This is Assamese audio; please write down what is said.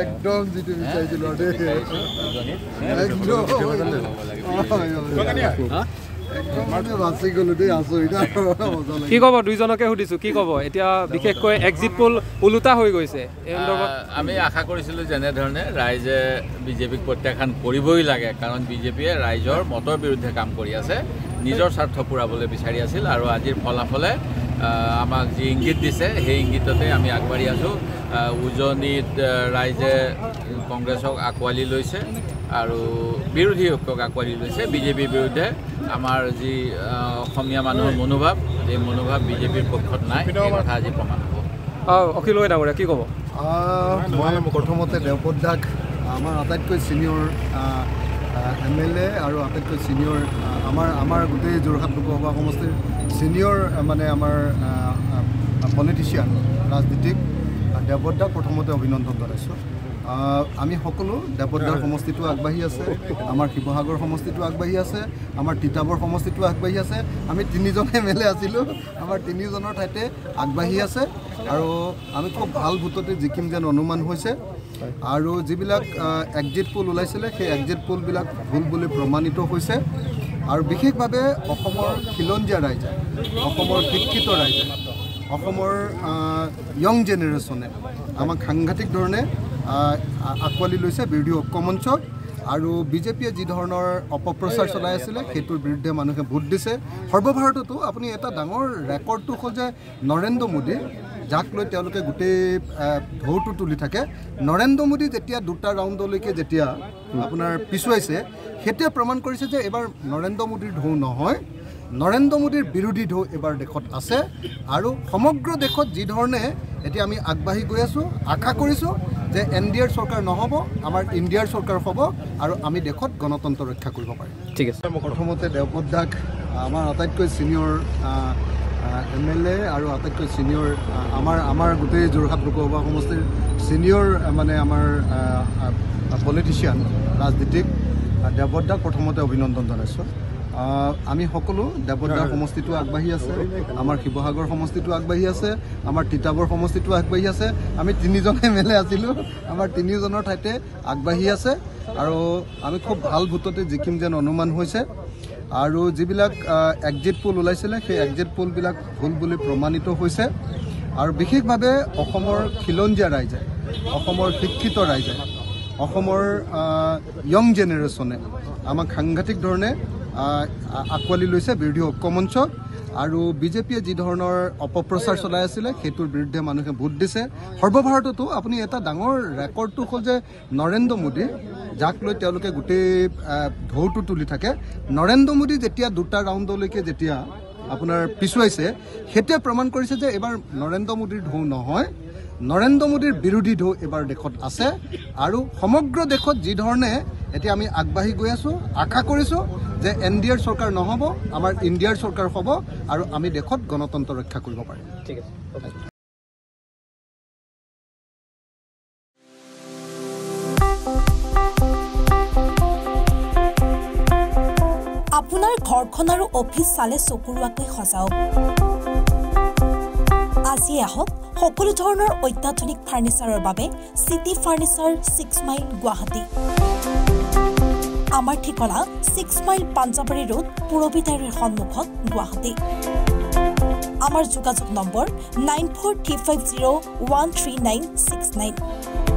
একদম যিটো বিচাৰিছিলোঁ কি ক'ব দুইজনকে সুধিছোঁ কি ক'ব এতিয়া বিশেষকৈ এক্সিট পোল ওলোটা হৈ গৈছে আমি আশা কৰিছিলোঁ যেনেধৰণে ৰাইজে বিজেপিক প্ৰত্যাখ্যান কৰিবই লাগে কাৰণ বিজেপিয়ে ৰাইজৰ মতৰ বিৰুদ্ধে কাম কৰি আছে নিজৰ স্বাৰ্থ পূৰাবলৈ বিচাৰি আছিল আৰু আজিৰ ফলাফলে আমাক যি ইংগিত দিছে সেই ইংগিততে আমি আগবাঢ়ি আছোঁ উজনিত ৰাইজে কংগ্ৰেছক আঁকোৱালি লৈছে আৰু বিৰোধী পক্ষক আঁকোৱালি লৈছে বিজেপিৰ বিৰুদ্ধে আমাৰ যি অসমীয়া মানুহৰ মনোভাৱ এই মনোভাৱ বিজেপিৰ পক্ষত নাই এই কথা আজি প্ৰমাণ হ'ব অখিল ডাঙৰীয়া কি ক'ব মই প্ৰথমতে দেৱপদাক আমাৰ আটাইতকৈ ছিনিয়ৰ MLA আৰু আটাইতকৈ ছিনিয়ৰ আমাৰ গোটেই যোৰহাট লোকসভা সমষ্টিৰ ছিনিয়ৰ মানে আমাৰ পলিটিচিয়ান ৰাজনীতিক দেৱপদাক প্ৰথমতে অভিনন্দন জনাইছোঁ আমি সকলো দেৱপদাৰ সমষ্টিটো আগবাঢ়ি আছে আমাৰ শিৱসাগৰ সমষ্টিটো আগবাঢ়ি আছে আমাৰ তিতাবৰ সমষ্টিটো আগবাঢ়ি আছে আমি তিনিজন MLA আছিলোঁ আমাৰ তিনিজনৰ ঠাইতে আগবাঢ়ি আছে আৰু আমি খুব ভাল ভোটতে জিকিম যেন অনুমান হৈছে আৰু যিবিলাক এক্সিট পোল ওলাইছিলে সেই এক্সিট পোলবিলাক ভুল বুলি প্ৰমাণিত হৈছে আৰু বিশেষভাৱে অসমৰ খিলঞ্জীয়া ৰাইজে অসমৰ শিক্ষিত ৰাইজে অসমৰ য়ং জেনেৰেশ্যনে আমাক সাংঘাতিক ধৰণে আঁকোৱালি লৈছে বিৰোধী ঐক্যমঞ্চক আৰু বিজেপিয়ে যি ধৰণৰ অপপ্ৰচাৰ চলাই আছিলে সেইটোৰ বিৰুদ্ধে মানুহে ভোট দিছে সৰ্বভাৰততো আপুনি এটা ডাঙৰ ৰেকৰ্ডটো হ'ল যে নৰেন্দ্ৰ মোদী যাক লৈ তেওঁলোকে গোটেই ঢৌটো তুলি থাকে নৰেন্দ্ৰ মোদী যেতিয়া দুটা ৰাউণ্ডলৈকে যেতিয়া আপোনাৰ পিছুৱাইছে সেইটোৱে প্ৰমাণ কৰিছে যে এবাৰ নৰেন্দ্ৰ মোদীৰ ঢৌ নহয় নৰেন্দ্ৰ মোদীৰ বিৰোধী ঢৌ এবাৰ দেশত আছে আৰু সমগ্ৰ দেশত যি ধৰণে এতিয়া আমি আগবাঢ়ি গৈ আছোঁ আশা কৰিছোঁ যে NDAৰ চৰকাৰ নহ'ব আমাৰ ইণ্ডিয়াৰ চৰকাৰ হ'ব আৰু আমি দেশত গণতন্ত্ৰ ৰক্ষা কৰিব পাৰিম ঠিক আছে প্ৰথমতে দেৱপদাক আমাৰ আটাইতকৈ ছিনিয়ৰ MLA আৰু আটাইতকৈ ছিনিয়ৰ আমাৰ গোটেই যোৰহাট লোকসভা সমষ্টিৰ ছিনিয়ৰ মানে আমাৰ পলিটিচিয়ান ৰাজনীতিক দেৱপদাক প্ৰথমতে অভিনন্দন জনাইছোঁ আমি সকলো দেৱপদাৰ সমষ্টিটো আগবাঢ়ি আছে আমাৰ শিৱসাগৰ সমষ্টিটো আগবাঢ়ি আছে আমাৰ তিতাবৰ সমষ্টিটো আগবাঢ়ি আছে আমি তিনিজন MLA আছিলোঁ আমাৰ তিনিজনৰ ঠাইতে আগবাঢ়ি আছে আৰু আমি খুব ভাল ভোটতে জিকিম যেন অনুমান হৈছে আৰু যিবিলাক এক্সিট পোল ওলাইছিলে সেই এক্সিট পোলবিলাক ভুল বুলি প্ৰমাণিত হৈছে আৰু বিশেষভাৱে অসমৰ খিলঞ্জীয়া ৰাইজে অসমৰ শিক্ষিত ৰাইজে অসমৰ য়ং জেনেৰেশ্যনে আমাক সাংঘাতিক ধৰণে আঁকোৱালি লৈছে বিৰোধী ঐক্যমঞ্চক আৰু বিজেপিয়ে যি ধৰণৰ অপপ্ৰচাৰ চলাই আছিলে সেইটোৰ বিৰুদ্ধে মানুহে ভোট দিছে সৰ্বভাৰততো আপুনি এটা ডাঙৰ ৰেকৰ্ডটো হ'ল যে নৰেন্দ্ৰ মোদী যাক লৈ তেওঁলোকে গোটেই ঢৌটো তুলি থাকে নৰেন্দ্ৰ মোদী যেতিয়া দুটা ৰাউণ্ডলৈকে যেতিয়া আপোনাৰ পিছুৱাইছে সেইটোৱে প্ৰমাণ কৰিছে যে এবাৰ নৰেন্দ্ৰ মোদীৰ ঢৌ নহয় নৰেন্দ্ৰ মোদীৰ বিৰোধী ঢৌ এবাৰ দেশত আছে আৰু সমগ্ৰ দেশত যি ধৰণে এতিয়া আমি আগবাঢ়ি গৈ আছোঁ আশা কৰিছোঁ যে NDAৰ চৰকাৰ নহ'ব আমাৰ ইণ্ডিয়াৰ চৰকাৰ হ'ব আৰু আমি দেশত গণতন্ত্ৰ ৰক্ষা কৰিব পাৰিম ঠিক আছে আপোনাৰ ঘৰখন আৰু অফিচ চালে চকুৰুৱাকৈ সজাওক আজি আহক সকলো ধৰণৰ অত্যাধুনিক ফাৰ্নিচাৰৰ বাবে সিটি ফাৰ্নিচাৰ 6 মাইল গুৱাহাটী আমাৰ ঠিকনা 6 মাইল পাঞ্জাবাৰী ৰোড পুৰবিতাৰীৰ সন্মুখত গুৱাহাটী আমাৰ যোগাযোগ নম্বৰ 9435013969